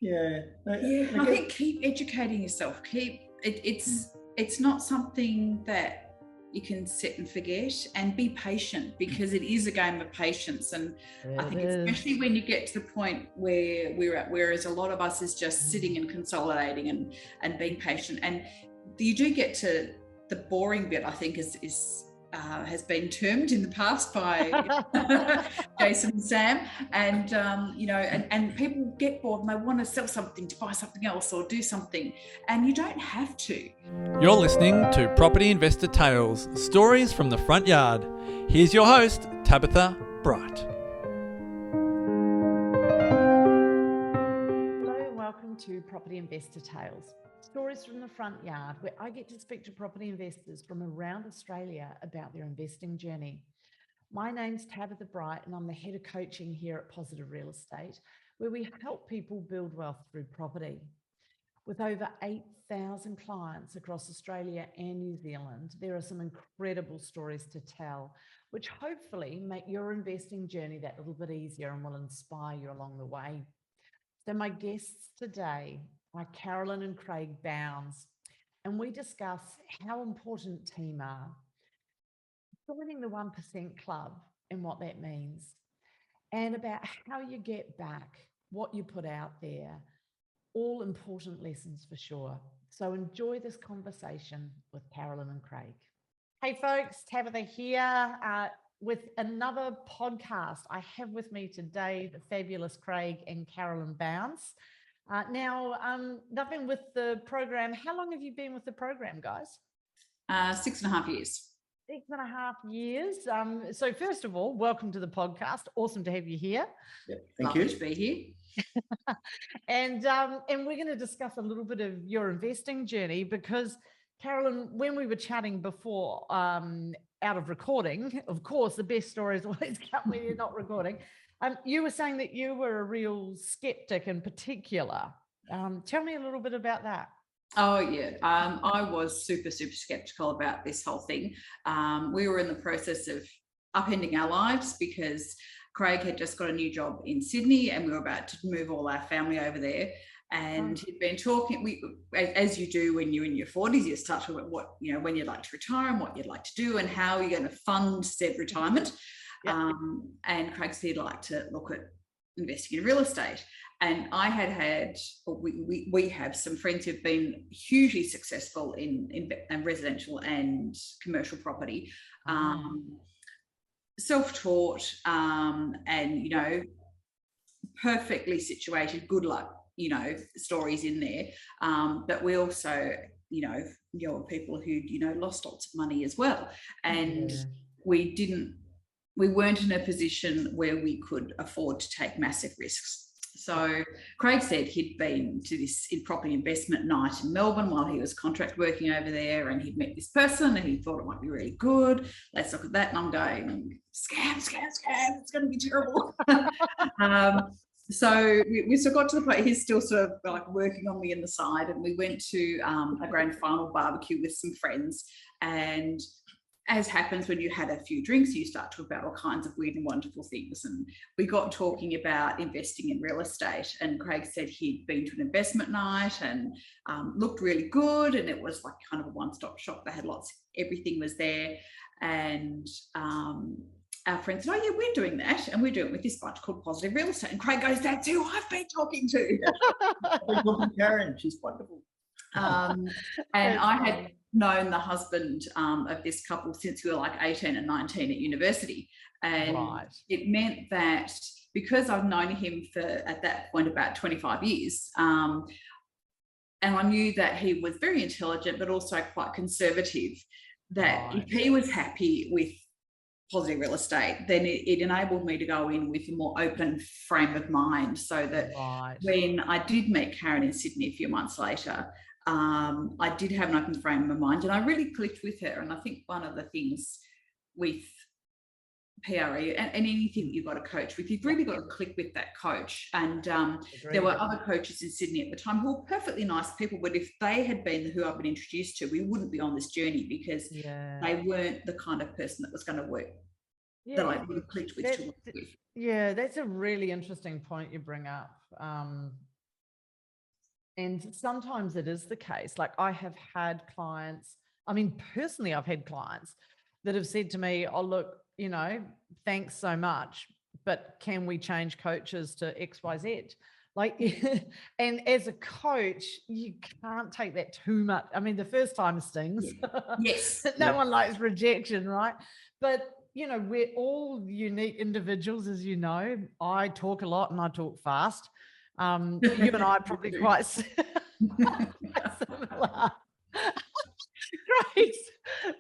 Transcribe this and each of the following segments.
Yeah. I think keep educating yourself. It's not something that you can sit and forget, and be patient, because it is a game of patience. And I think especially when you get to the point where we're at, whereas a lot of us is just sitting and consolidating and being patient, and you do get to the boring bit, I think has been termed in the past by Jason and Sam, and and people get bored and they want to sell something to buy something else or do something, and you don't have to. You're listening to Property Investor Tales, stories from the front yard. Here's your host, Tabitha Bright. Hello and welcome to Property Investor Tales, stories from the front yard, where I get to speak to property investors from around Australia about their investing journey. My name's Tabitha Bright and I'm the head of coaching here at Positive Real Estate, where we help people build wealth through property. With over 8,000 clients across Australia and New Zealand, there are some incredible stories to tell, which hopefully make your investing journey that little bit easier and will inspire you along the way. So my guests today are Carolyn and Craig Bounds, and we discuss how important team are, joining the 1% Club and what that means, and about how you get back what you put out there. All important lessons for sure. So enjoy this conversation with Carolyn and Craig. Hey folks, Tabitha here with another podcast. I have with me today the fabulous Craig and Carolyn Bounds. Now, they've been with the program. How long have you been with the program, guys? 6.5 years. 6.5 years. So first of all, welcome to the podcast. Awesome to have you here. Yeah, thank you. Lovely to be here. And we're going to discuss a little bit of your investing journey, because Carolyn, when we were chatting before, out of recording, of course, the best stories always come when you're not recording. You were saying that you were a real skeptic in particular. Tell me a little bit about that. Oh, yeah. I was super skeptical about this whole thing. We were in the process of upending our lives because Craig had just got a new job in Sydney and we were about to move all our family over there. And he'd been talking, as you do when you're in your 40s, you start talking about what, when you'd like to retire and what you'd like to do and how you're going to fund said retirement. Yep. And Craig said he'd like to look at investing in real estate. And I we have some friends who've been hugely successful in residential and commercial property, self-taught, and, perfectly situated, good luck, stories in there. But we also, people who, lost lots of money as well. And we weren't in a position where we could afford to take massive risks. So Craig said he'd been to this property investment night in Melbourne while he was contract working over there, and he'd met this person and he thought it might be really good. Let's look at that. And I'm going, scam, it's going to be terrible. So we sort of got to the point, he's still sort of like working on me in the side, and we went to a grand final barbecue with some friends. And as happens when you had a few drinks, you start to talk about all kinds of weird and wonderful things. And we got talking about investing in real estate. And Craig said he'd been to an investment night and looked really good. And it was like kind of a one-stop shop. They had everything was there. And our friend said, oh yeah, we're doing that. And we're doing it with this bunch called Positive Real Estate. And Craig goes, that's who I've been talking to. We're talking to Karen, she's wonderful. And I had known the husband of this couple since we were like 18 and 19 at university. And it meant that because I've known him for, at that point, about 25 years, and I knew that he was very intelligent, but also quite conservative, that if he was happy with Positive Real Estate, then it enabled me to go in with a more open frame of mind, so that when I did meet Karen in Sydney a few months later, I did have an open frame of mind and I really clicked with her. And I think one of the things with PRE and anything that you've got to coach with, you've really got to click with that coach. And there were other coaches in Sydney at the time who were perfectly nice people, but if they had been who I've been introduced to, we wouldn't be on this journey, because they weren't the kind of person that was going to work that I really clicked with. Yeah, that's a really interesting point you bring up. And sometimes it is the case. Like I have had clients, I mean, personally, I've had clients that have said to me, oh, look, you know, thanks so much, but can we change coaches to XYZ? Like, and as a coach, you can't take that too much. I mean, the first time stings. Yes. No one likes rejection, right? But, you know, we're all unique individuals, as you know. I talk a lot and I talk fast. You and I are probably quite similar. Great.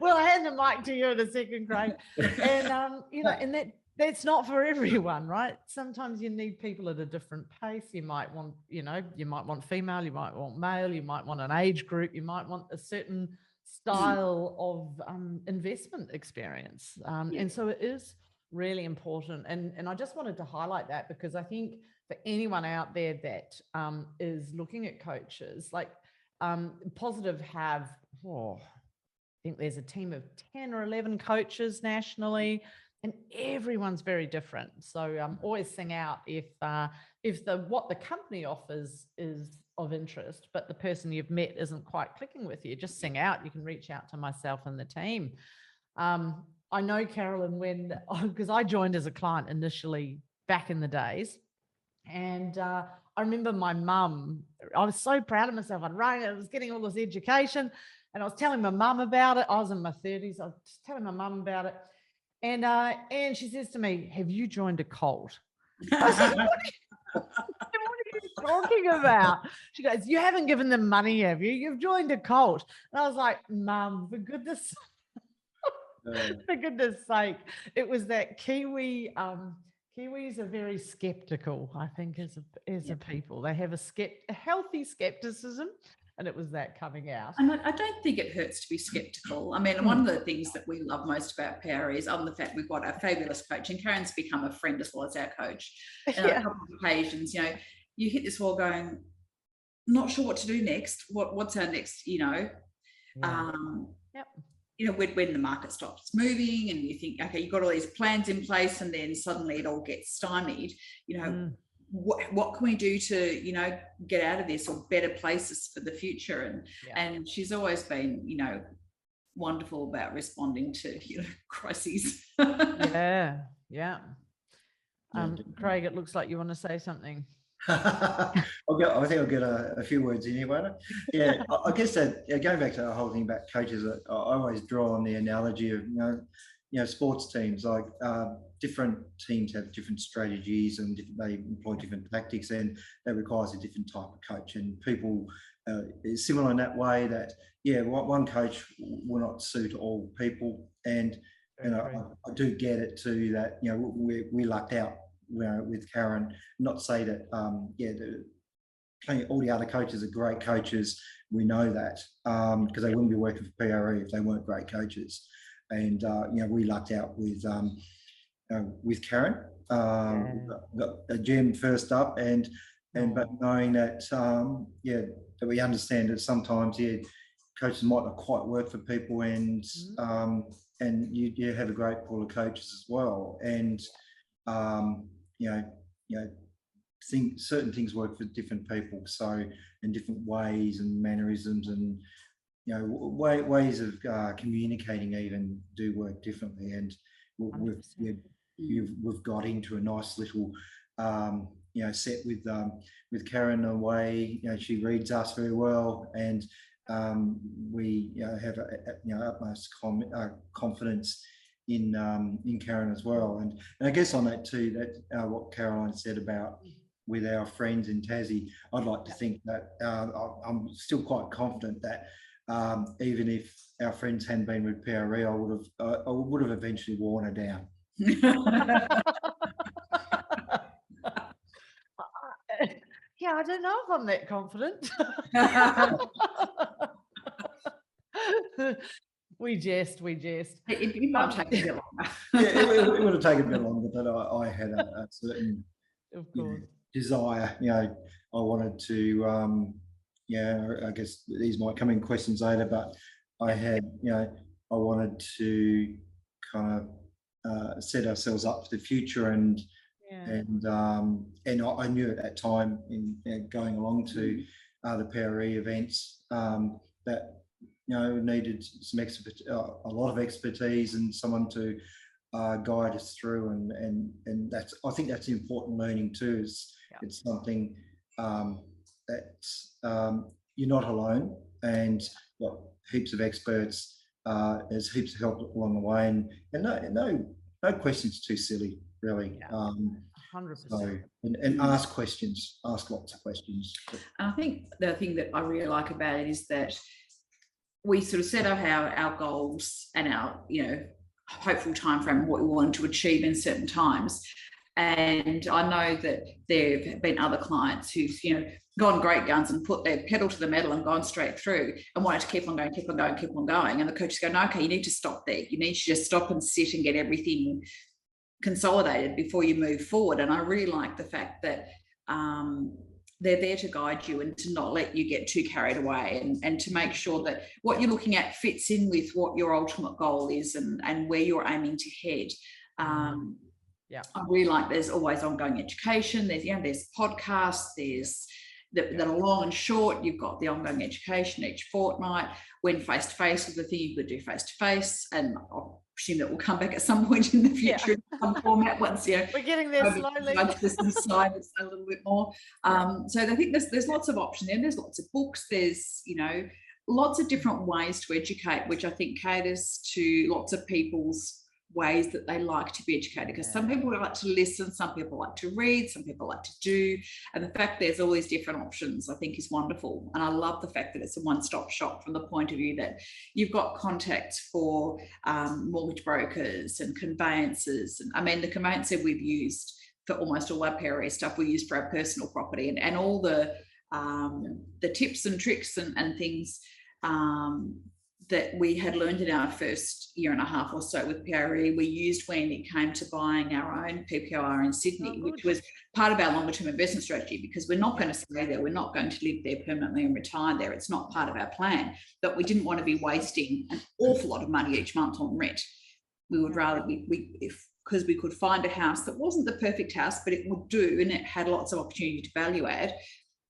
Well, I hand the mic to you in a second, Craig. And you know, and that's not for everyone, right? Sometimes you need people at a different pace. You might want, you know, you might want female, you might want male, you might want an age group, you might want a certain style of investment experience. And so it is really important. And I just wanted to highlight that because I think for anyone out there that is looking at coaches, like Positive have, I think there's a team of 10 or 11 coaches nationally, and everyone's very different. So always sing out if what the company offers is of interest, but the person you've met isn't quite clicking with you, just sing out. You can reach out to myself and the team. I know, Carolyn, because I joined as a client initially back in the days, and I remember my mum, I was so proud of myself. I was getting all this education and I was telling my mum about it. I was in my 30s. I was just telling my mum about it. And she says to me, have you joined a cult? I said, what are you talking about? She goes, you haven't given them money, have you? You've joined a cult. And I was like, Mum, for goodness sake. It was that Kiwis are very skeptical, I think, as a people. They have a healthy skepticism, and it was that coming out. And I don't think it hurts to be skeptical. I mean, one of the things that we love most about Power is on the fact we've got a fabulous coach, and Karen's become a friend as well as our coach. And on a couple of occasions, you know, you hit this wall going, not sure what to do next. What's our next, you know? You know, when the market stops moving and you think, okay, you've got all these plans in place and then suddenly it all gets stymied, you know, what can we do to, you know, get out of this or better places for the future? And she's always been, you know, wonderful about responding to, you know, crises. Yeah. Craig, it looks like you want to say something. I think I'll get a few words in here, won't I? Yeah, I guess that going back to the whole thing about coaches, I always draw on the analogy of you know sports teams. Like different teams have different strategies and they employ different tactics, and that requires a different type of coach. And people is similar in that way that one coach will not suit all people, and you know I do get it too that you know we lucked out. With Karen, not to say that all the other coaches are great coaches. We know that because they wouldn't be working for PRE if they weren't great coaches. And you know, we lucked out with Karen. Got a gym first up, but knowing that that we understand that sometimes coaches might not quite work for people, and you have a great pool of coaches as well, and certain things work for different people, so in different ways and mannerisms and you know ways of communicating even do work differently, and we've got into a nice little set with Karen in a way. You know, she reads us very well, and we have utmost confidence in Karen as well, and I guess on that too, that what Caroline said about with our friends in Tassie, I'd like to think that I'm still quite confident that even if our friends hadn't been with PRE, I would have eventually worn her down. Yeah, I don't know if I'm that confident. We jest. It might take a bit longer. It would have taken a bit longer, but I had a certain desire. You know, I wanted to. I guess these might come in questions later, but I had. I wanted to kind of set ourselves up for the future, and I knew at that time in going along to the PRE events that needed some a lot of expertise and someone to guide us through, and I think that's important learning too. It's something that you're not alone, and got heaps of experts. There's heaps of help along the way, and no questions too silly, really. 100%. So, and ask questions, ask lots of questions. And I think the thing that I really like about it is that we sort of set up our goals and our, hopeful timeframe, what we wanted to achieve in certain times. And I know that there have been other clients who've, gone great guns and put their pedal to the metal and gone straight through and wanted to keep on going. And the coaches go, no, okay, you need to stop there. You need to just stop and sit and get everything consolidated before you move forward. And I really like the fact that they're there to guide you and to not let you get too carried away, and to make sure that what you're looking at fits in with what your ultimate goal is and where you're aiming to head. I really like there's always ongoing education. There's podcasts, there's that are long and short. You've got the ongoing education each fortnight. When face-to-face with the thing, you could do face-to-face, and I'll assume that will come back at some point in the future in some format once we're getting there slowly. This side a little bit more. So I think there's lots of options there. There's lots of books. There's lots of different ways to educate, which I think caters to lots of people's ways that they like to be educated, because some people like to listen, some people like to read, some people like to do, and the fact there's all these different options I think is wonderful. And I love the fact that it's a one-stop shop from the point of view that you've got contacts for mortgage brokers and conveyancers. And I mean, the conveyancer we've used for almost all our PRE stuff we use for our personal property, and all the tips and tricks and things that we had learned in our first year and a half or so with PRE, we used when it came to buying our own PPOR in Sydney, which was part of our longer term investment strategy, because we're not going to stay there. We're not going to live there permanently and retire there. It's not part of our plan, but we didn't want to be wasting an awful lot of money each month on rent. We would rather, because we could find a house that wasn't the perfect house, but it would do, and it had lots of opportunity to value add,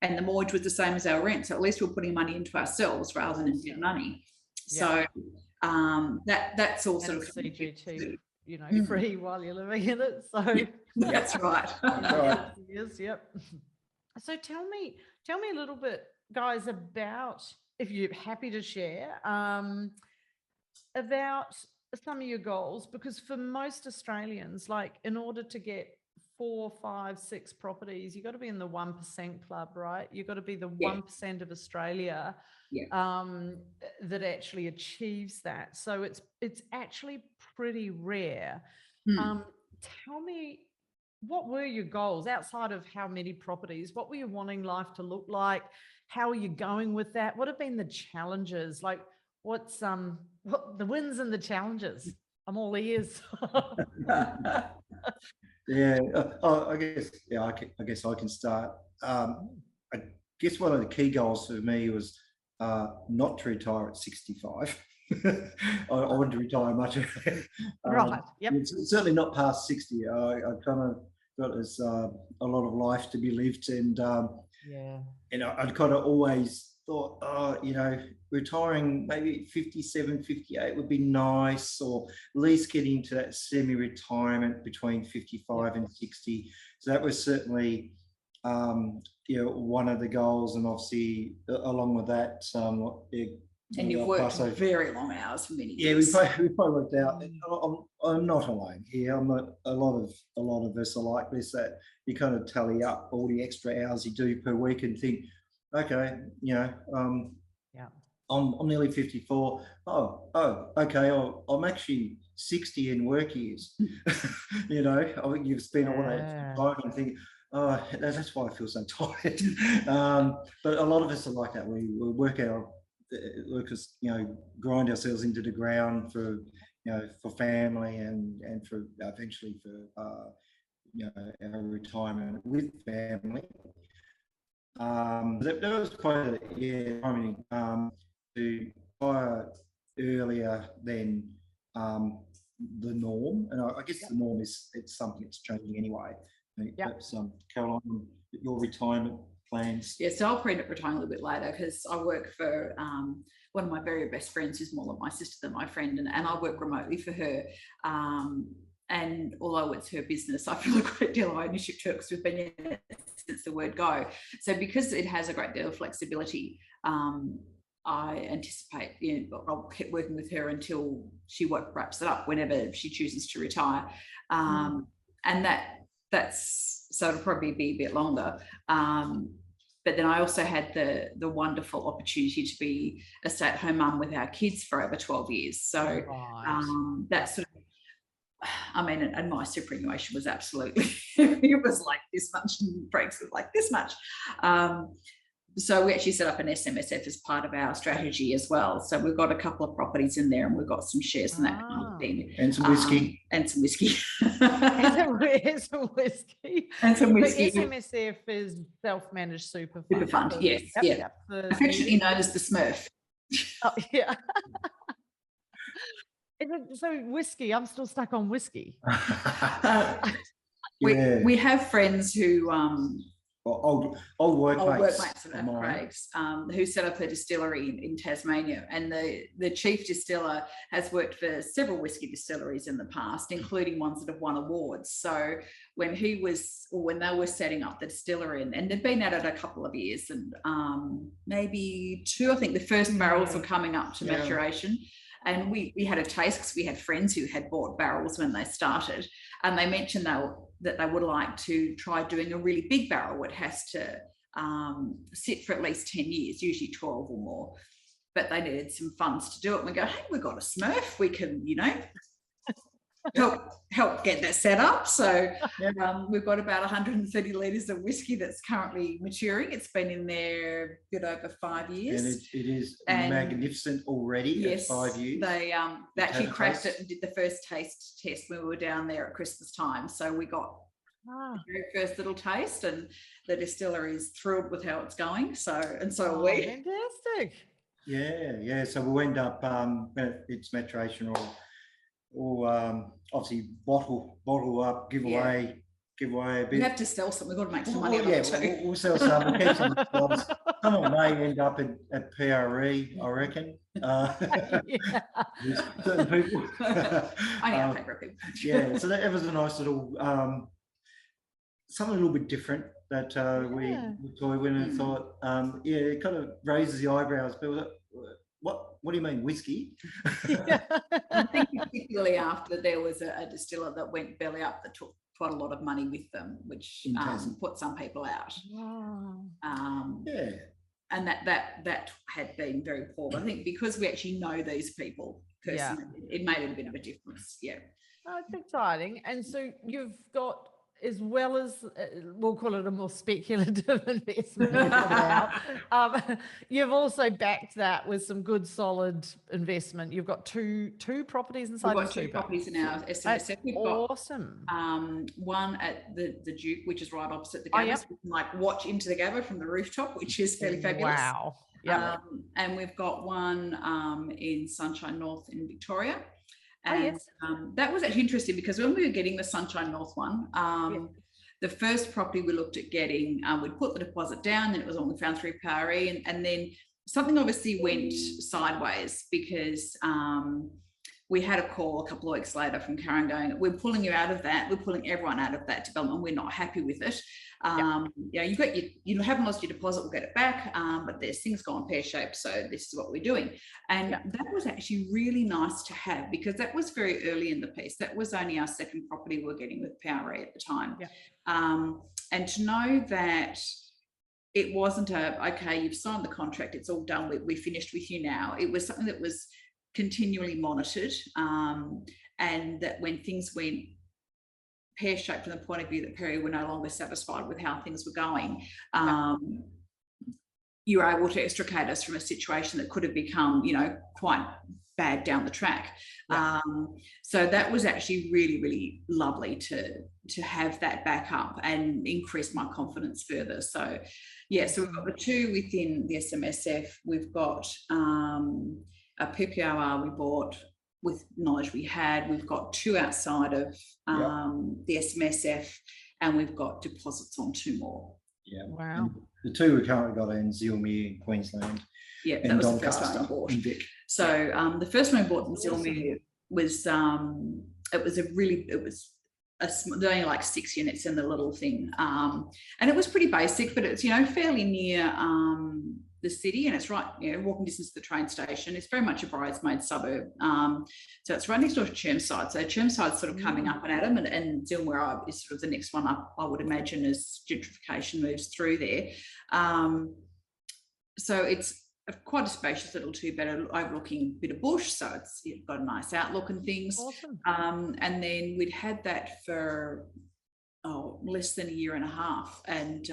and the mortgage was the same as our rent. So at least we're putting money into ourselves rather than into money. So that's all sort of CGT, free while you're living in it. So that's right. Yes, yep. So tell me a little bit, guys, about, if you're happy to share, about some of your goals, because for most Australians, like, in order to get 4, 5, 6 properties, you've got to be in the 1% club, right? You've got to be the 1% of Australia that actually achieves that. So it's actually pretty rare. Tell me, what were your goals outside of how many properties? What were you wanting life to look like? How are you going with that? What have been the challenges? Like, what the wins and the challenges? I'm all ears. I guess I can start. I guess one of the key goals for me was not to retire at 65. I wanted to retire much earlier. Right. Yep. Certainly not past 60. I kind of got as a lot of life to be lived, and I kind of always thought, retiring maybe 57, 58 would be nice, or at least getting into that semi-retirement between 55 and 60. So that was certainly one of the goals, and obviously along with that, and you've worked very long hours for many years. We probably worked out. I'm not alone here. A lot of us are like this, that you kind of tally up all the extra hours you do per week and think, okay, I'm nearly 54. Okay, I'm actually 60 in work years. I think you've spent all that time and think, that's why I feel so tired. But a lot of us are like that. We work grind ourselves into the ground for family and for eventually for our retirement with family. That was quite to retire earlier than the norm, and I guess the norm it's something that's changing anyway. Perhaps Caroline, your retirement plans? Yeah, so I'll end up retiring a little bit later because I work for one of my very best friends who's more like my sister than my friend, and I work remotely for her. And although it's her business, I feel a great deal of ownership to it because we've been in it since the word go. So because it has a great deal of flexibility, I anticipate, I'll keep working with her until she wraps it up, whenever she chooses to retire. And that's so it'll probably be a bit longer. But then I also had the wonderful opportunity to be a stay-at-home mum with our kids for over 12 years. So that's sort of, I mean, and my superannuation was absolutely, it was like this much, and breaks was like this much. So we actually set up an SMSF as part of our strategy as well. So we've got a couple of properties in there, and we've got some shares and that kind of thing. And some whiskey. And some whiskey. and some whiskey. And some whiskey. The SMSF is self-managed super fund. Super fund, yes. Yep. Affectionately known as the Smurf. Oh, yeah. So whiskey, I'm still stuck on whiskey. We have friends who old workmates of Craig's, who set up a distillery in Tasmania, and the chief distiller has worked for several whiskey distilleries in the past, including ones that have won awards. So when they were setting up the distillery, and they've been at it a couple of years, and maybe 2, I think the first barrels were coming up to maturation. And we had a taste because we had friends who had bought barrels when they started, and they mentioned that they would like to try doing a really big barrel. It has to sit for at least 10 years, usually 12 or more. But they needed some funds to do it. And we go, hey, we've got a Smurf. We can, help get that set up. So we've got about 130 litres of whiskey that's currently maturing. It's been in there a bit over 5 years. And it is magnificent already at 5 years. They actually cracked it and did the first taste test when we were down there at Christmas time. So we got the very first little taste, and the distillery is thrilled with how it's going. So are we. Fantastic. Yeah. So we'll end up when it's maturation or obviously bottle up, give away a bit. We have to sell some. We've got to make some money on it too. We'll sell some. We'll keep some. Some of them may end up at PRE, I reckon. Certain people. I know paper people. Yeah, so that was a nice little something a little bit different that we toyed with and thought, it kind of raises the eyebrows. People, what do you mean, whiskey? I think particularly after there was a distiller that went belly up that took quite a lot of money with them, which put some people out. And that had been very poor. I think because we actually know these people personally, it made it a bit of a difference. Yeah. Oh, it's exciting. And so you've got, as well as we'll call it a more speculative investment, you've also backed that with some good solid investment. You've got two properties inside. We've got two properties in our SMSF. We've got awesome. One at the Duke, which is right opposite the Gabba. We can watch into the Gabba from the rooftop, which is fairly fabulous. Wow. Yeah. And we've got one in Sunshine North in Victoria. And that was actually interesting because when we were getting the Sunshine North one, the first property we looked at getting, we'd put the deposit down, then it was only found through PRE, and then something obviously went sideways because we had a call a couple of weeks later from Karen going, we're pulling you out of that, we're pulling everyone out of that development, we're not happy with it. You haven't lost your deposit, we'll get it back, but there's things gone pear-shaped, so this is what we're doing. And that was actually really nice to have because that was very early in the piece. That was only our second property we were getting with PRE at the time. And to know that it wasn't okay, you've signed the contract, it's all done, we finished with you now. It was something that was continually monitored, and that when things went pear-shaped from the point of view that PRE were no longer satisfied with how things were going, you were able to extricate us from a situation that could have become, quite bad down the track. So that was actually really, really lovely to have that back up and increase my confidence further. So so we've got the two within the SMSF. We've got a PPOR we bought with knowledge we had. We've got two outside of the SMSF, and we've got deposits on two more. Yeah. Wow. And the two we currently got in Zilmi in Queensland. Yeah, and that was the Doncaster first one I bought. in Vic. So the first one I bought in Awesome. Zilmi was only like 6 units in the little thing, and it was pretty basic, but it's fairly near the city, and it's right walking distance to the train station. It's very much a bridesmaid suburb, so it's right next door to Chermside. So Chermside's sort of coming up and at them, and Zilmi is sort of the next one up, I would imagine, as gentrification moves through there. So it's quite a spacious little two-bedder overlooking a bit of bush, so it's got a nice outlook and things. Awesome. And then we'd had that for less than a year and a half, and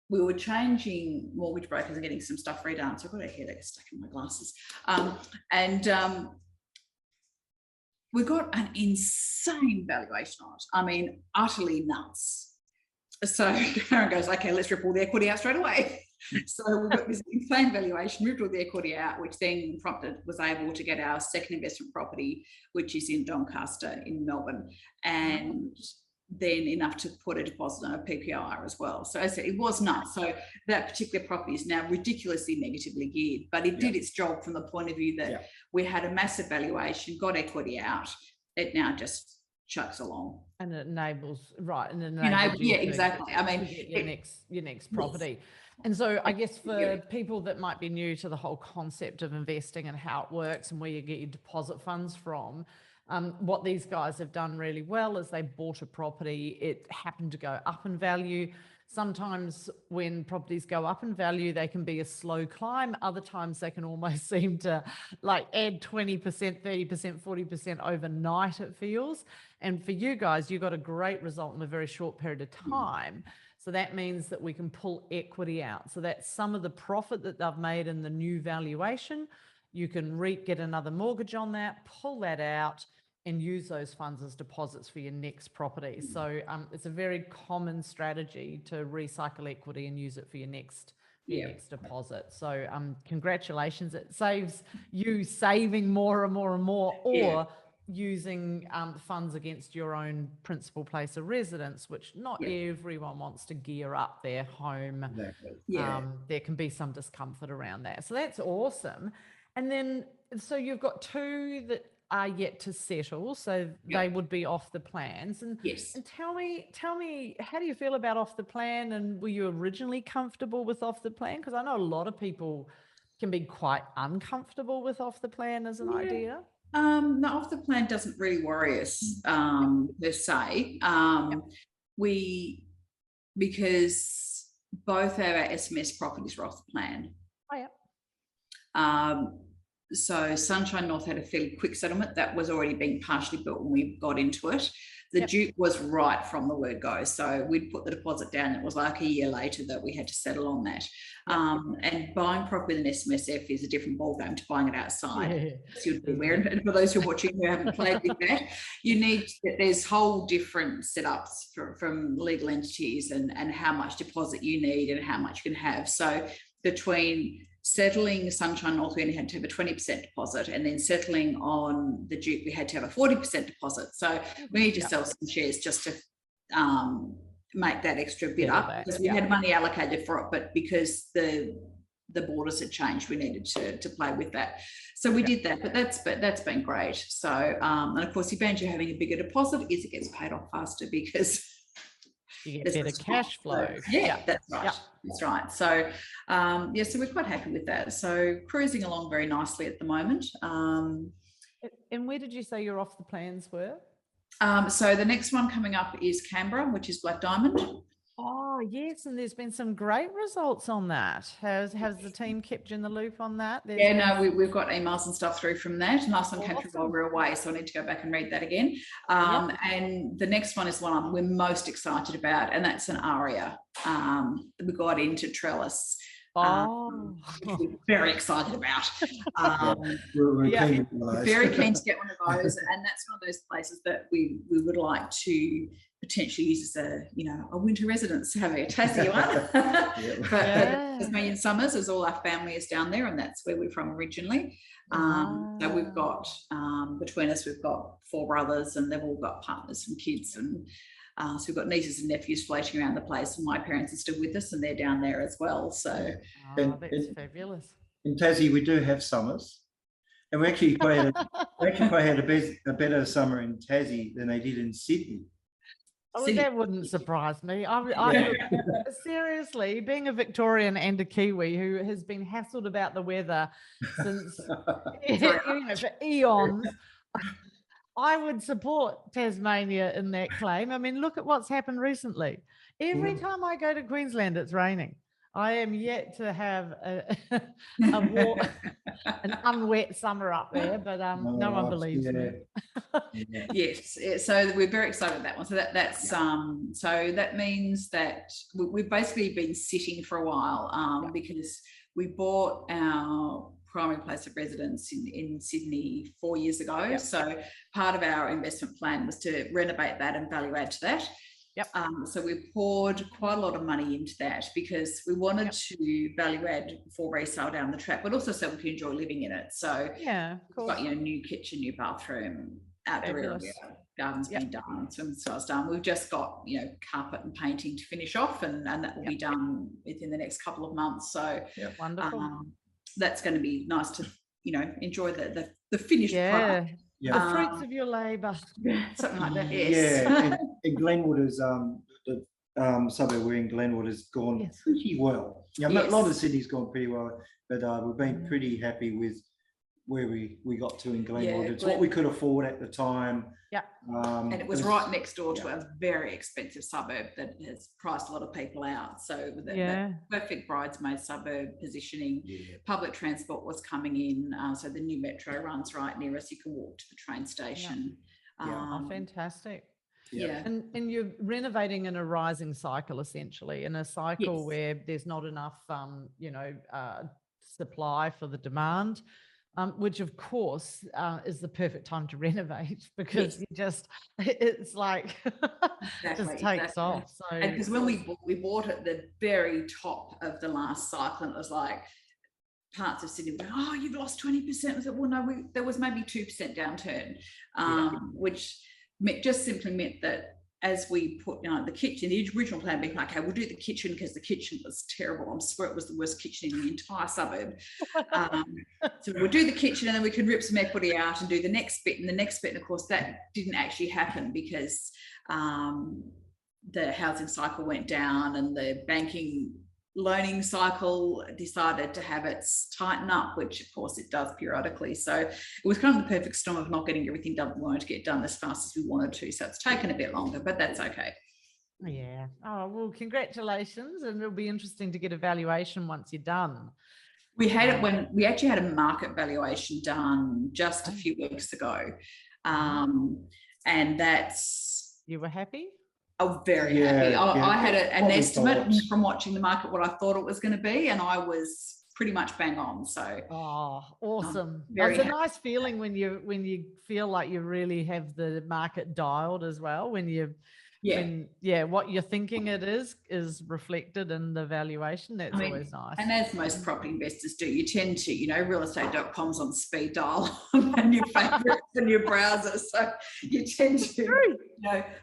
we were changing mortgage brokers and getting some stuff redone. So I've got a headache stuck in my glasses, and we got an insane valuation on it. I mean, utterly nuts. So Karen goes, "Okay, let's rip all the equity out straight away." So we got this insane valuation, ripped all the equity out, which then was able to get our second investment property, which is in Doncaster in Melbourne, and then enough to put a deposit on a PPI as well. So as I said, it was nuts. So that particular property is now ridiculously negatively geared, but it did its job from the point of view that we had a massive valuation, got equity out. It now just chucks along. And it enables, exactly. I mean, your next property. And so I guess for people that might be new to the whole concept of investing and how it works and where you get your deposit funds from, what these guys have done really well is they bought a property. It happened to go up in value. Sometimes when properties go up in value, they can be a slow climb. Other times they can almost seem to like add 20%, 30%, 40% overnight, it feels. And for you guys, you got a great result in a very short period of time. So that means that we can pull equity out. So that's some of the profit that they've made in the new valuation. You can get another mortgage on that, pull that out, and use those funds as deposits for your next property. So it's a very common strategy to recycle equity and use it for your next deposit. So congratulations. It saves you saving more and more and more, or using funds against your own principal place of residence, which not everyone wants to gear up their home. Exactly. There can be some discomfort around that. So that's awesome. And then, so you've got two that are yet to settle, so they would be off the plans. And tell me, how do you feel about off the plan? And were you originally comfortable with off the plan? Because I know a lot of people can be quite uncomfortable with off the plan as an idea. No, off the plan doesn't really worry us per se. Because both of our SMS properties were off the plan. So Sunshine North had a fairly quick settlement that was already being partially built when we got into it. The Duke was right from the word go. So we'd put the deposit down. It was like a year later that we had to settle on that. And buying property with an SMSF is a different ballgame to buying it outside. So you'd be aware. And for those who are watching who haven't played with that, there's whole different setups from legal entities and how much deposit you need and how much you can have. So between settling Sunshine North, we only had to have a 20% deposit, and then settling on the Duke, we had to have a 40% deposit. So we need to sell some shares just to make that extra bit up, because we had money allocated for it, but because the borders had changed, we needed to play with that. So we did that, but that's been great. So and of course, the advantage of having a bigger deposit is it gets paid off faster because you get better cash flow. So, that's right. That's right. So so we're quite happy with that. So cruising along very nicely at the moment. And where did you say your off the plans were? So the next one coming up is Canberra, which is Black Diamond. Oh yes, and there's been some great results on that. Has the team kept you in the loop on that? We've got emails and stuff through from that. Last one came through while we were away, so I need to go back and read that again. And the next one is one we're most excited about, and that's an ARIA that we got into Trellis. Which we're very excited about. We're very keen to get one of those, and that's one of those places that we would like to potentially use as a winter residence, having a Tassie one. But Tasmanian summers, as all our family is down there, and that's where we're from originally. So we've got between us, we've got 4 brothers, and they've all got partners and kids, and So we've got nieces and nephews floating around the place, and my parents are still with us, and they're down there as well. So that's fabulous. In Tassie, we do have summers, and we actually probably had a better summer in Tassie than they did in Sydney. Oh, that wouldn't surprise me. Seriously, being a Victorian and a Kiwi who has been hassled about the weather since for eons, I would support Tasmania in that claim. I mean, look at what's happened recently. Every time I go to Queensland, it's raining. I am yet to have an unwet summer up there, but no one believes me. Yes, so we're very excited about that one. So so that means that we've basically been sitting for a while because we bought our primary place of residence in Sydney 4 years ago. So part of our investment plan was to renovate that and value add to that. So we poured quite a lot of money into that because we wanted to value add for resale down the track, but also so we can enjoy living in it. So we've got new kitchen, new bathroom, outdoor area, garden's been done, swim style's done. We've just got carpet and painting to finish off, and that will be done within the next couple of months. So wonderful. That's going to be nice to enjoy the finished product. The fruits of your labour. Something like that, yes. In Glenwood is the suburb we're in, Glenwood has gone pretty well. A lot of Sydney's gone pretty well, but we've been pretty happy with where we got to in Glenwood. It's what we could afford at the time. And it was right next door to a very expensive suburb that has priced a lot of people out. So the perfect bridesmaid suburb positioning. Public transport was coming in. So the new metro runs right near us. You can walk to the train station. Fantastic. And you're renovating in a rising cycle, essentially, in a cycle where there's not enough supply for the demand. Which of course is the perfect time to renovate because it's like just takes off. So because when we bought at the very top of the last cycle, and it was like parts of Sydney were going, oh, you've lost 20%. I said, well, no, there was maybe 2% downturn, which just simply meant that as we put the kitchen, the original plan being like, okay, we'll do the kitchen because the kitchen was terrible. I swear it was the worst kitchen in the entire suburb. So we'll do the kitchen and then we can rip some equity out and do the next bit. And the next bit, and of course, that didn't actually happen because the housing cycle went down and the banking loaning cycle decided to have its tighten up, which of course it does periodically. So it was kind of the perfect storm of not getting everything done we wanted to get done as fast as we wanted to. So it's taken a bit longer, but that's okay. Yeah. Oh, well, congratulations. And it'll be interesting to get a valuation once you're done. We had it when we actually had a market valuation done just a few weeks ago. And that's... You were happy? Oh, very happy. I had an estimate from watching the market what I thought it was going to be, and I was pretty much bang on. So awesome. It's a nice feeling when you feel like you really have the market dialed as well, when what you're thinking it is reflected in the valuation. That's always nice. And as most property investors do, you tend to, realestate.com's on speed dial and your favorites and your browsers. So you tend to,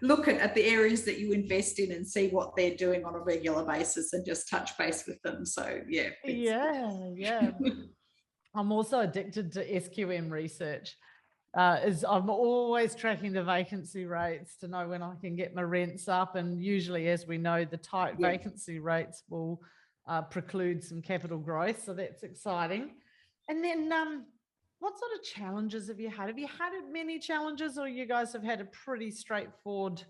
look at the areas that you invest in and see what they're doing on a regular basis and just touch base with them. So I'm also addicted to SQM research. I'm always tracking the vacancy rates to know when I can get my rents up, and usually, as we know, the tight vacancy rates will preclude some capital growth, so that's exciting. And then what sort of challenges have you had? Have you had many challenges, or you guys have had a pretty straightforward?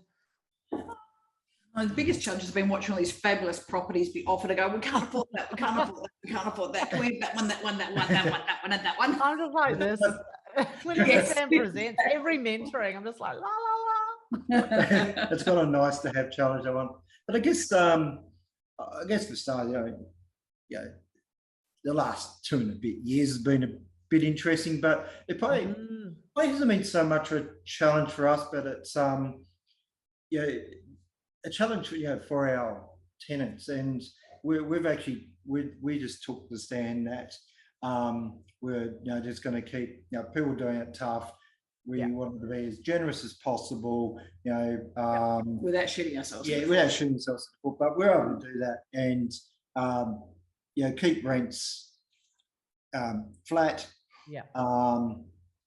The biggest challenge has been watching all these fabulous properties be offered to go, we can't afford that, we can't afford that, we can't afford that. Can we have that one, that one, that one, that one, that one, and that one? I'm just like this. When Sam presents every mentoring, I'm just like, la, la, la. It's got a nice to have challenge, I want. But I guess for start, the last 2 and a bit years has been a bit interesting, but it probably hasn't been so much a challenge for us, but it's a challenge for our tenants. And we just took the stand that we're just going to keep people doing it tough. we wanted to be as generous as possible, you know, without shooting ourselves. Yeah, without shooting ourselves in the foot, but we're able to do that and, you know, keep rents flat. Yeah.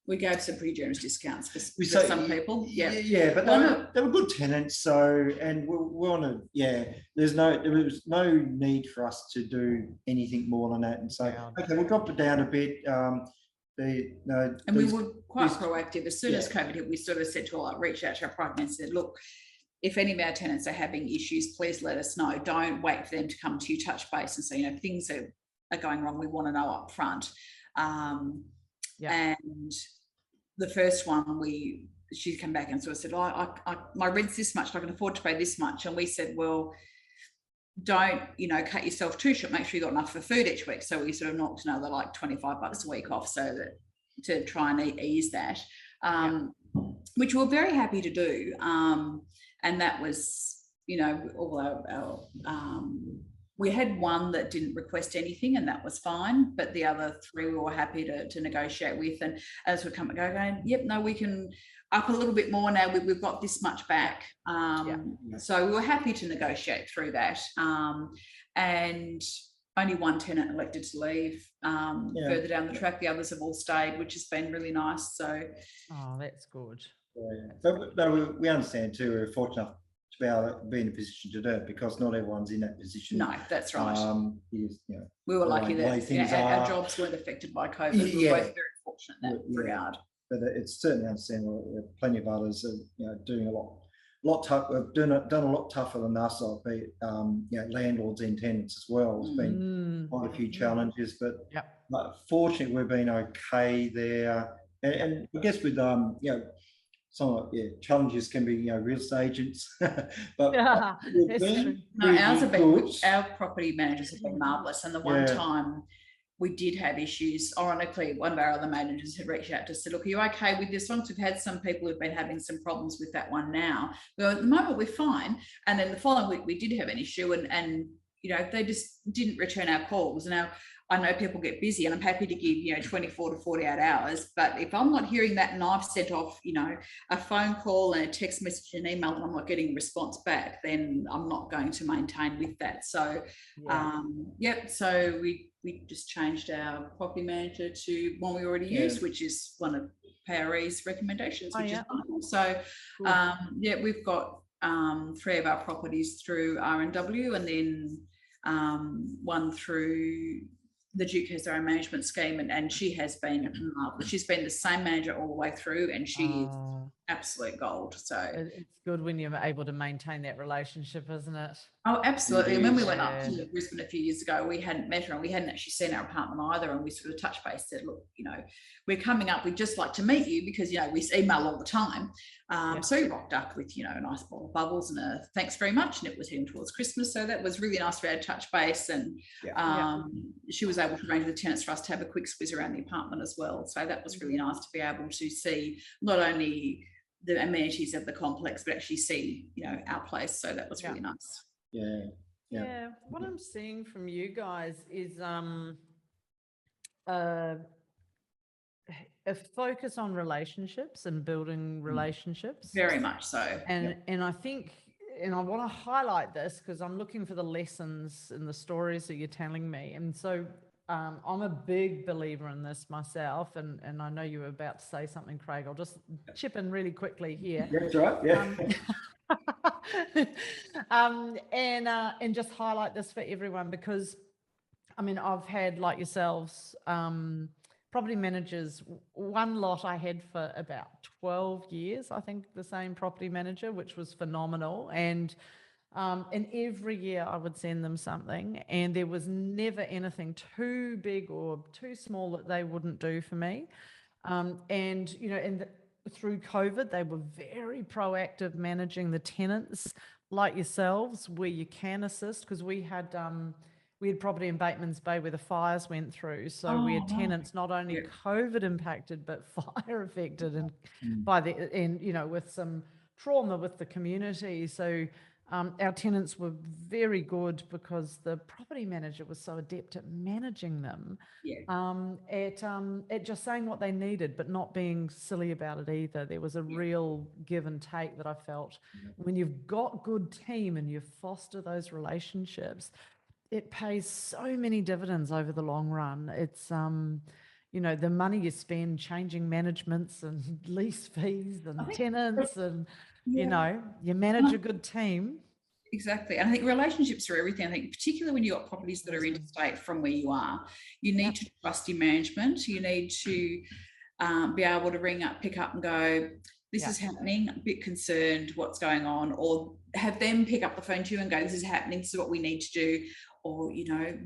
We gave some pretty generous discounts for So, some people. Yeah, but they were good tenants. So, and we want to, there was no need for us to do anything more than that. And so, okay, we'll drop it down a bit. And we were quite proactive. As soon as COVID hit, we sort of said to reach out to our private and said, look, if any of our tenants are having issues, please let us know. Don't wait for them to come to you, touch base and say, you know, things are going wrong. We want to know up front. And the first one, she came back and sort of said, my rent's this much, I can afford to pay this much. And we said, well, don't, you know, cut yourself too short, make sure you got enough for food each week. So we sort of knocked another like $25 a week off, so that to try and ease that, which we're very happy to do. And that was, you know, all our we had one that didn't request anything, and that was fine. But the other three we were happy to negotiate with. And as we come and go, going, yep, no, we can up a little bit more now. We've got this much back. So we were happy to negotiate through that. And only one tenant elected to leave further down the track. The others have all stayed, which has been really nice. So, that's good. But we understand too. We're fortunate to be able to be in a position to do it, because not everyone's in that position. No, that's right. You know, we were lucky that our jobs weren't affected by COVID. We were both very fortunate in that regard. But it's certainly understandable. There are plenty of others, you know, doing a lot tougher, done a lot tougher than us. Be it, you know, landlords and tenants as well. There's been quite a few challenges, but fortunately we've been okay there. And I guess with you know, some challenges can be, you know, real estate agents, but ours have been. Our property managers have been marvellous, and the one time we did have issues, ironically, one of our other managers had reached out to us, said, look, are you okay with this one? So we've had some people who've been having some problems with that one now. Well, at the moment we're fine. And then the following week we did have an issue, and you know, they just didn't return our calls. Now, I know people get busy, and I'm happy to give, you know, 24 to 48 hours. But if I'm not hearing that, and I've sent off, you know, a phone call and a text message and email, and I'm not getting a response back, then I'm not going to maintain with that. So, so we just changed our property manager to one we already use, which is one of PRE's recommendations, which is fine. So, we've got 3 of our properties through RNW, and then one through the Duke has their own management scheme, and she has been she's been the same manager all the way through, and she is absolute gold. So it's good when you're able to maintain that relationship, isn't it? Oh, absolutely. And when we went up to Brisbane a few years ago, we hadn't met her, and we hadn't actually seen our apartment either. And we sort of touched base, said, look, you know, we're coming up, we'd just like to meet you, because, you know, we email all the time. So we rocked up with, you know, a nice bottle of bubbles and a thanks very much. And it was heading towards Christmas. So that was really nice for our touch base. And she was able to arrange with the tenants for us to have a quick squeeze around the apartment as well. So that was really nice to be able to see not only the amenities of the complex, but actually see, you know, our place. So that was really nice. What I'm seeing from you guys is a focus on relationships and building relationships. Very much so. And I think, and I want to highlight this because I'm looking for the lessons and the stories that you're telling me. And so I'm a big believer in this myself, and I know you were about to say something, Craig. I'll just chip in really quickly here. That's right. Yeah. And just highlight this for everyone, because I mean, I've had, like yourselves, property managers. One lot I had for about 12 years, I think, the same property manager, which was phenomenal. And every year I would send them something, and there was never anything too big or too small that they wouldn't do for me. And, you know, through COVID, they were very proactive managing the tenants, like yourselves, where you can assist, because we had property in Bateman's Bay where the fires went through. So we had tenants not only COVID impacted, but fire affected, and you know, with some trauma with the community. So Our tenants were very good because the property manager was so adept at managing them, at just saying what they needed, but not being silly about it either. There was a real give and take that I felt. When you've got good team and you foster those relationships, it pays so many dividends over the long run. It's, the money you spend changing managements and lease fees and tenants and, you manage a good team. Exactly. And I think relationships are everything. I think particularly when you've got properties that are interstate from where you are, you need to trust your management. You need to be able to ring up, pick up and go, this is happening, I'm a bit concerned, what's going on? Or have them pick up the phone to you and go, this is happening, this is what we need to do. Or,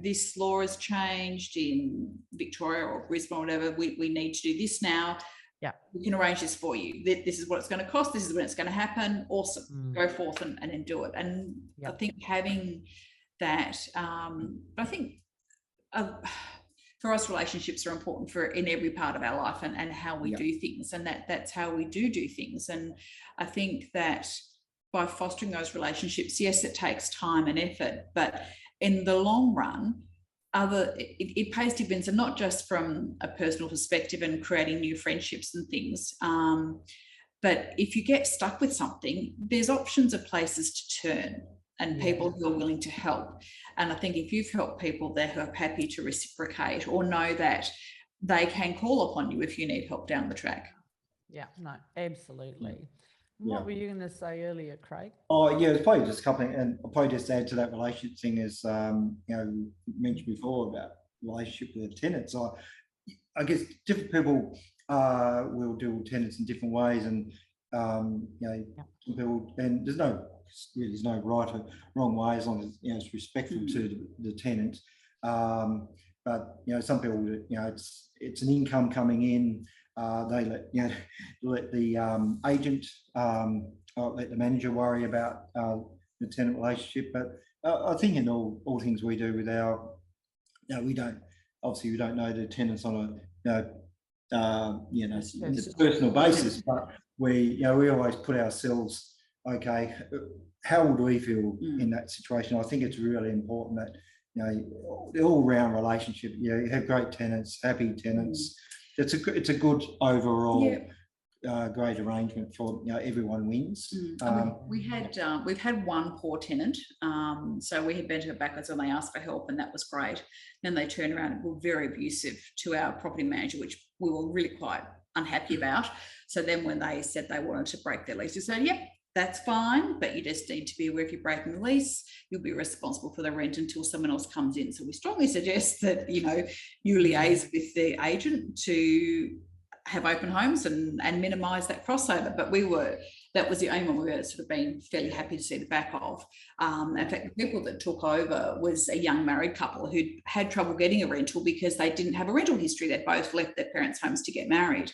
this law has changed in Victoria or Brisbane or whatever, we need to do this now. Yeah, we can arrange this for you. This is what it's going to cost. This is when it's going to happen. Awesome. Go forth and then do it. And I think having that, I think for us, relationships are important in every part of our life and how we do things, and that's how we do things. And I think that by fostering those relationships, yes, it takes time and effort, but in the long run, it pays dividends, and not just from a personal perspective and creating new friendships and things. But if you get stuck with something, there's options of places to turn and people who are willing to help. And I think if you've helped people, they're happy to reciprocate or know that they can call upon you if you need help down the track. Yeah, no, absolutely. What were you going to say earlier, Craig? Oh, yeah, it's probably just a couple, and I'll probably just add to that relationship thing as, mentioned before about relationship with the tenants. I guess different people will deal with tenants in different ways, and, some people, and there's no right or wrong way as long as, it's respectful to the tenant. But, some people, it's an income coming in. They let the agent, let the manager worry about the tenant relationship. But I think in all things we do with our, we don't know the tenants on a personal basis, but we always put ourselves, okay, how would we feel in that situation? I think it's really important that the all-round relationship. You have great tenants, happy tenants. It's a good overall great arrangement for everyone wins. We've had one poor tenant, so we had bent her backwards when they asked for help, and that was great. Then they turned around and were very abusive to our property manager, which we were really quite unhappy about. So then when they said they wanted to break their lease, we said, yep, that's fine, but you just need to be aware if you're breaking the lease, you'll be responsible for the rent until someone else comes in. So we strongly suggest that, you liaise with the agent to have open homes and minimise that crossover. But that was the only one we were sort of being fairly happy to see the back of. In fact, the people that took over was a young married couple who'd had trouble getting a rental because they didn't have a rental history. They'd both left their parents' homes to get married.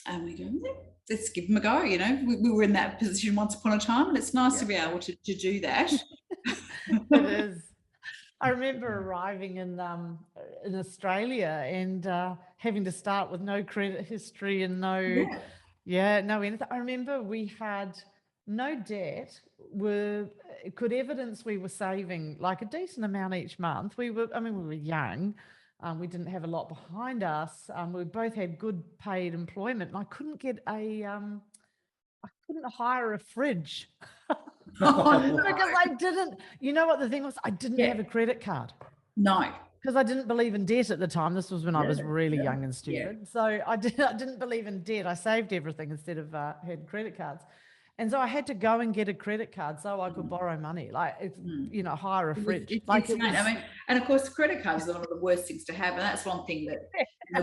And we go, let's give them a go. We were in that position once upon a time, and it's nice to be able to do that. It is. I remember arriving in Australia and having to start with no credit history and no anything. I remember we had no debt. Could evidence we were saving like a decent amount each month. We were young. We didn't have a lot behind us. We both had good paid employment, and I couldn't get I couldn't hire a fridge because I didn't. You know what the thing was? I didn't have a credit card. No, because I didn't believe in debt at the time. This was when I was really young and stupid. So I didn't believe in debt. I saved everything instead of had credit cards. And so I had to go and get a credit card so I could borrow money, hire a fridge. And of course, credit cards are one of the worst things to have. And that's one thing that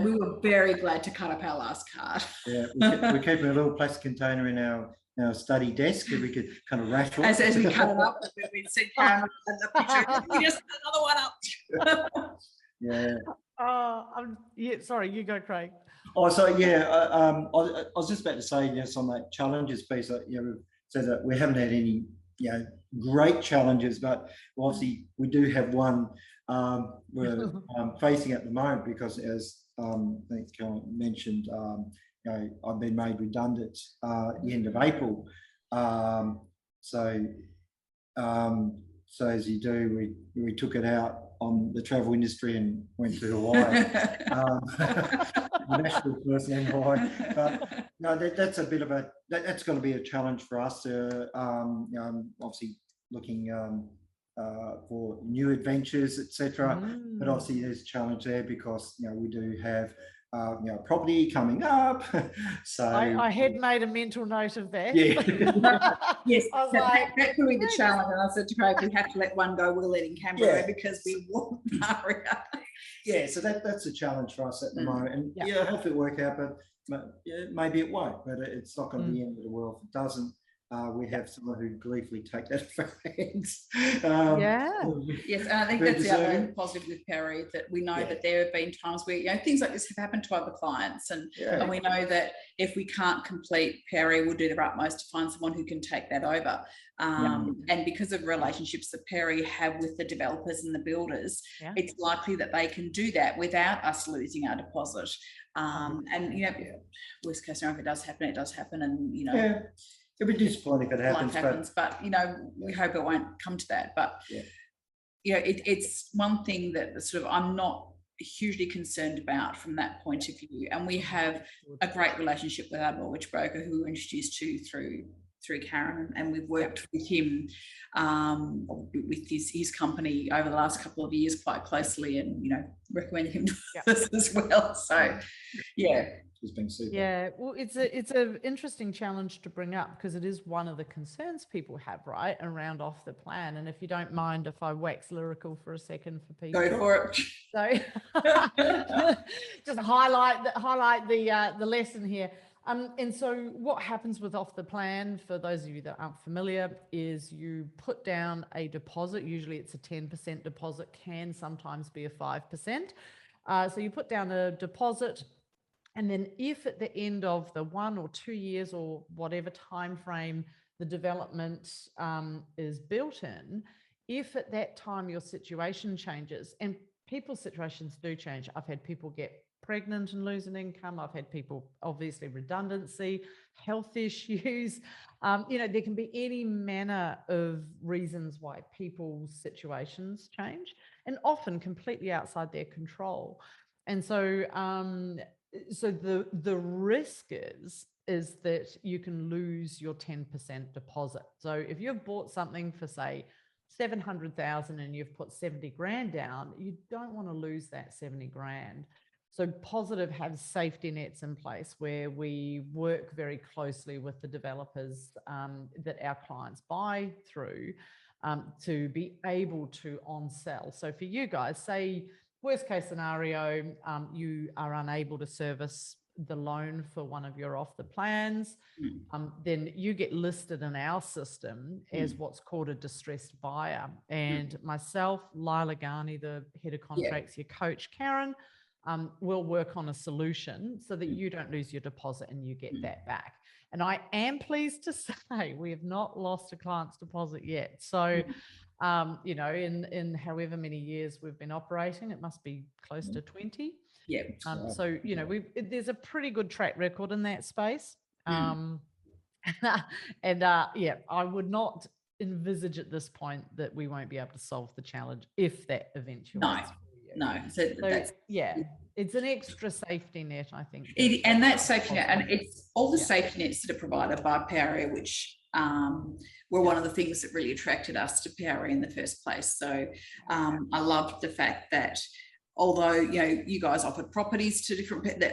we were very glad to cut up our last card. Yeah, we're keeping a little plastic container in our study desk so we could kind of rattle. As we cut it up, we'd sit down and the picture, we just put another one up. Sorry, you go, Craig. Oh, so I was just about to say, on that challenges piece, that said that we haven't had any, great challenges, but obviously we do have one we're facing at the moment because, as I think Carol mentioned, I've been made redundant at the end of April. So So as you do, we took it out on the travel industry and went to Hawaii. National person in Hawaii. But no, that's a bit of that's got to be a challenge for us to, obviously looking for new adventures, etc. But obviously there's a challenge there because we do have property coming up. So I had made a mental note of that. Yeah. Yes, I was like, that could be the challenge. And I said to Craig, we have to let one go. We'll let in Canberra because we want Maria. Yeah, so that's a challenge for us at the moment. And I hope it work out, but maybe it won't. But it's not going to be the end of the world if it doesn't. We have someone who gleefully take that off our hands. Yes, and I think that's the other positive with Perry, that we know that there have been times where things like this have happened to other clients, and we know that if we can't complete Perry, we'll do their utmost to find someone who can take that over. And because of relationships that Perry have with the developers and the builders, it's likely that they can do that without us losing our deposit. And worst case scenario, if it does happen, it does happen, and it'd be disappointing if it happens, but we hope it won't come to that. But it's one thing that sort of I'm not hugely concerned about from that point of view. And we have a great relationship with our mortgage broker, who we were introduced to through Karen, and we've worked with him with his company over the last couple of years quite closely, and recommended him to us as well. So it's been super. Yeah, well, it's an interesting challenge to bring up, because it is one of the concerns people have, right, around off the plan. And if you don't mind if I wax lyrical for a second for people, go for it. So just highlight the lesson here. And so what happens with off the plan, for those of you that aren't familiar, is you put down a deposit. Usually it's a 10% deposit, can sometimes be a 5%. So you put down a deposit, and then if at the end of the 1 or 2 years or whatever time frame the development is built in, if at that time your situation changes, and people's situations do change. I've had people get pregnant and lose an income. I've had people, obviously, redundancy, health issues. There can be any manner of reasons why people's situations change, and often completely outside their control. And so the risk is that you can lose your 10% deposit. So if you've bought something for, say, 700,000 and you've put 70 grand down, you don't want to lose that 70 grand. So Positive has safety nets in place where we work very closely with the developers that our clients buy through to be able to on sell. So for you guys, say worst case scenario, you are unable to service the loan for one of your off the plans, then you get listed in our system as what's called a distressed buyer. And myself, Lila Ghani, the head of contracts, your coach, Karen, will work on a solution so that you don't lose your deposit and you get that back. And I am pleased to say we have not lost a client's deposit yet. So, in however many years we've been operating, it must be close to 20. Yeah. So, there's a pretty good track record in that space. I would not envisage at this point that we won't be able to solve the challenge if that eventuates. No. So it's an extra safety net, I think. And that safety net, and it's all the safety nets that are provided by Power, which were one of the things that really attracted us to Power in the first place. So I loved the fact that although you guys offered properties to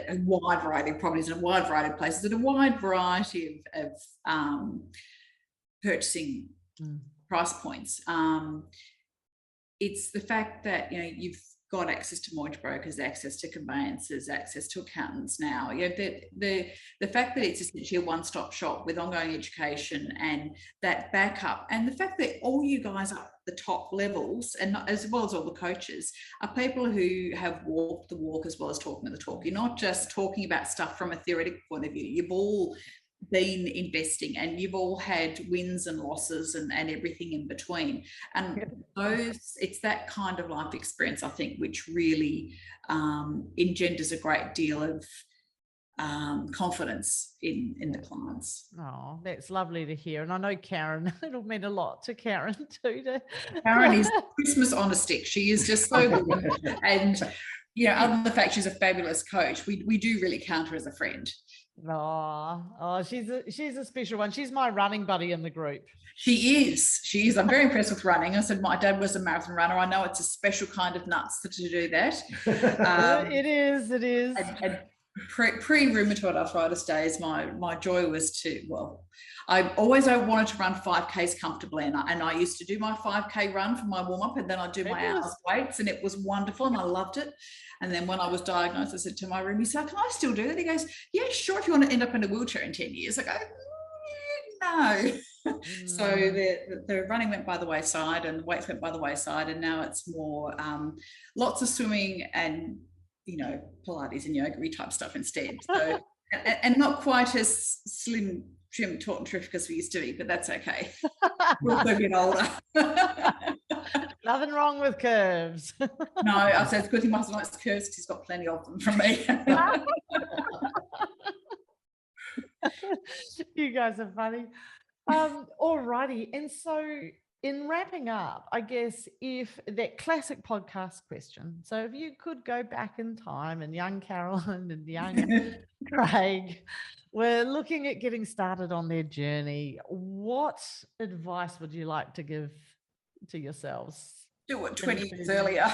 a wide variety of properties in a wide variety of places at a wide variety of purchasing price points, it's the fact that you've got access to mortgage brokers, access to conveyancers, access to accountants now. The fact that it's essentially a one-stop shop with ongoing education and that backup, and the fact that all you guys up the top levels, and as well as all the coaches, are people who have walked the walk as well as talking the talk. You're not just talking about stuff from a theoretical point of view. You've all been investing and you've all had wins and losses and everything in between, and it's that kind of life experience, I think, which really engenders a great deal of confidence in the clients. Oh, that's lovely to hear. And I know Karen, it'll mean a lot to Karen too. Karen is Christmas on a stick. She is just so good. And, other than the fact she's a fabulous coach, we do really count her as a friend. Oh, she's a special one. She's my running buddy in the group. She is. I'm very impressed with running. I said my dad was a marathon runner. I know it's a special kind of nuts to do that. It is. And pre-rheumatoid arthritis days, my joy was I wanted to run 5Ks comfortably, and I used to do my 5K run for my warm-up, and then I'd do my hour's weights, and it was wonderful, and I loved it. And then when I was diagnosed, I said to my roomie, "So can I still do that?" He goes, "Yeah, sure, if you want to end up in a wheelchair in 10 years." I go, no. So the running went by the wayside, and the weights went by the wayside, and now it's more lots of swimming and Pilates and yoga type stuff instead. So and not quite as slim, trim, taut and terrific as we used to be, but that's okay. We'll get older. Nothing wrong with curves. No, I said it's good he must likes curves because he's got plenty of them from me. You guys are funny. Alrighty. And so in wrapping up, I guess if that classic podcast question, so if you could go back in time and young Caroline and young Craig were looking at getting started on their journey, what advice would you like to give to yourselves? Do it 20 years earlier.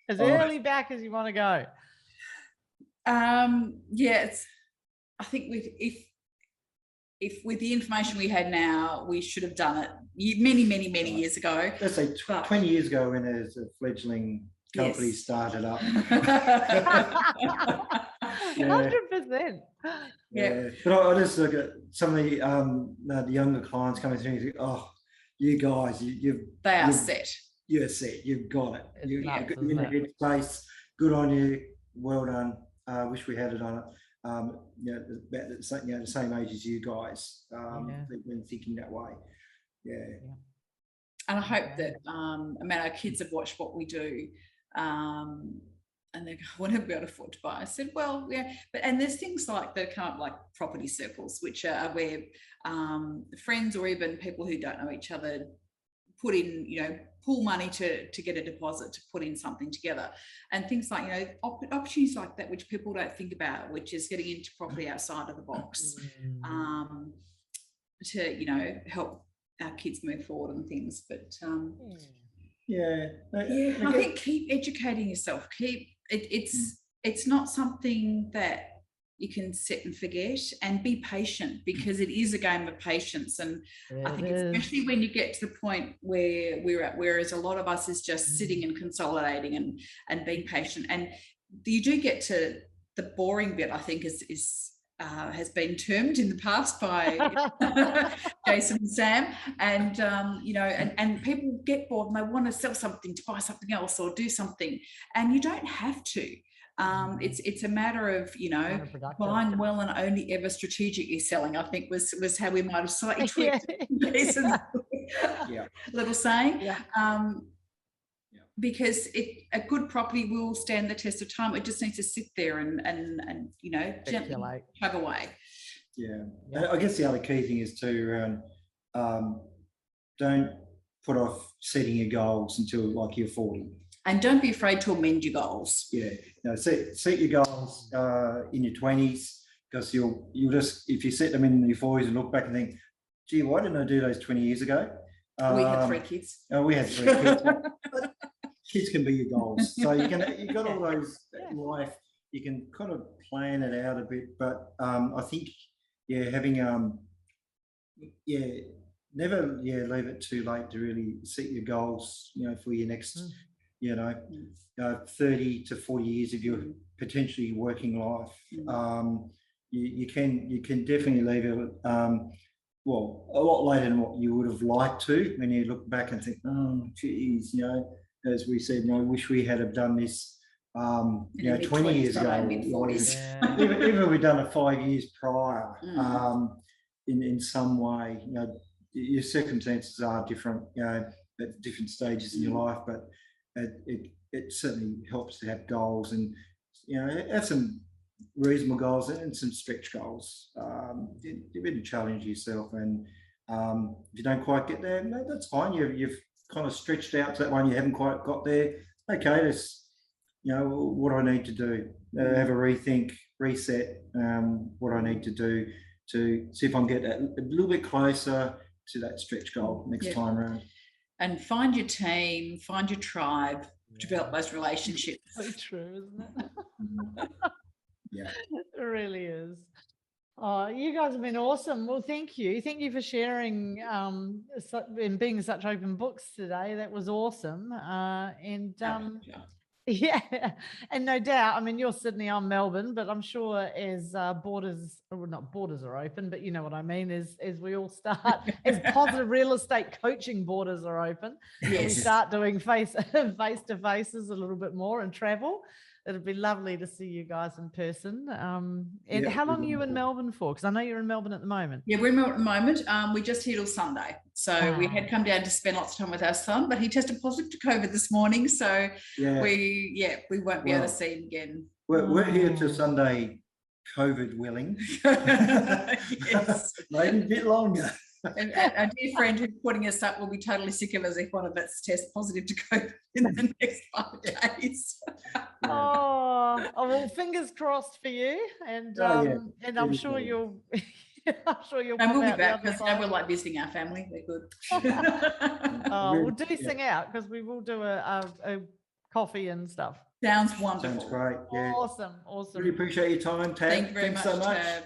As early back as you want to go. I think if with the information we had now, we should have done it many years ago. Let's say 20 years ago when there's a fledgling company started up. 100%. Yeah. But I just look at some of the younger clients coming through and think, oh, you guys, they are set. You're set. You've got it. You're in a good space. Good on you. Well done. Wish we had it on it. About the same age as you guys. Been thinking that way. Yeah. And I hope that our kids have watched what we do. And they go, "I want to be able to afford to buy." I said, "Well, yeah," and there's things like that come up, like property circles, which are where friends or even people who don't know each other put in, pool money to get a deposit to put in something together, and things like opportunities like that, which people don't think about, which is getting into property outside of the box, to help our kids move forward and things. But I think keep educating yourself. It's not something that you can sit and forget, and be patient, because it is a game of patience. And I think especially when you get to the point where we're at, whereas a lot of us is just sitting and consolidating and being patient, and you do get to the boring bit, I think has been termed in the past by Jason and Sam, and and people get bored and they want to sell something to buy something else or do something, and you don't have to. It's a matter of buying well and only ever strategically selling, I think was how we might have slightly tweaked Jason's little saying. Because a good property will stand the test of time. It just needs to sit there and gently chug away. I guess the other key thing is to don't put off setting your goals until you're 40. And don't be afraid to amend your goals. Set your goals in your 20s, because you'll just, if you set them in your 40s and look back and think, gee, why didn't I do those 20 years ago? We had 3 kids. We had 3 kids. Kids can be your goals. So you've got all those life, you can kind of plan it out a bit. But I think, having never leave it too late to really set your goals, for your next 30 to 40 years of your potentially working life. You can definitely leave it a lot later than what you would have liked to, when you look back and think, oh geez, as we said, I wish we had have done this 20 years ago. Mid-40s. Even we've done it 5 years prior. In some way, your circumstances are different, at different stages in your life, but it certainly helps to have goals and have some reasonable goals and some stretch goals. You really challenge yourself, and if you don't quite get there, no, that's fine. You've kind of stretched out to that one you haven't quite got there. Okay, that's, what do I need to do? Have a rethink, reset. What do I need to do to see if I can get a little bit closer to that stretch goal next time around? And find your team, find your tribe, develop those relationships. So true, isn't it? Yeah, it really is. Oh, you guys have been awesome. Well, thank you. Thank you for sharing and being such open books today. That was awesome. Yeah, and no doubt, I mean, you're Sydney, I'm Melbourne, but I'm sure as borders, or not borders are open, but you know what I mean, as we all start, as positive real estate coaching borders are open, we start doing face-to-faces a little bit more and travel. It'd be lovely to see you guys in person. And how long are you in Melbourne for? Because I know you're in Melbourne at the moment. Yeah, we're in Melbourne at the moment. We just here till Sunday. So we had come down to spend lots of time with our son, but he tested positive to COVID this morning. So we won't be able to see him again. We're here till Sunday, COVID willing. Yes. Maybe a bit longer. And our dear friend who's putting us up will be totally sick of us if one of us tests positive to COVID in the next 5 days. Well, fingers crossed for you, and I'm sure you'll. I'm sure you'll. And we'll be back because we're like visiting our family. They're good. We'll do sing out because we will do a coffee and stuff. Sounds wonderful. Sounds great. Yeah. Awesome. Really appreciate your time, Tab. Thank you very much, so much. Tab.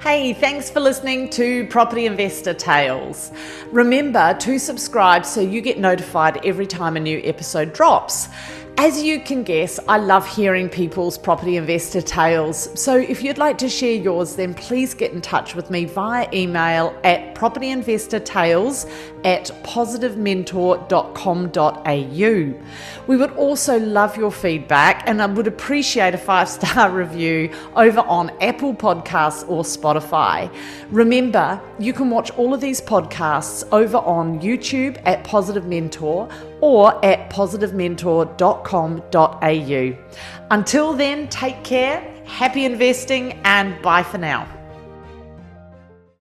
Hey, thanks for listening to Property Investor Tales. Remember to subscribe so you get notified every time a new episode drops. As you can guess, I love hearing people's property investor tales. So if you'd like to share yours, then please get in touch with me via email at propertyinvestortales@positivementor.com.au. We would also love your feedback, and I would appreciate a 5-star review over on Apple Podcasts or Spotify. Remember, you can watch all of these podcasts over on YouTube at Positive Mentor or at positivementor.com.au. Until then, take care, happy investing, and bye for now.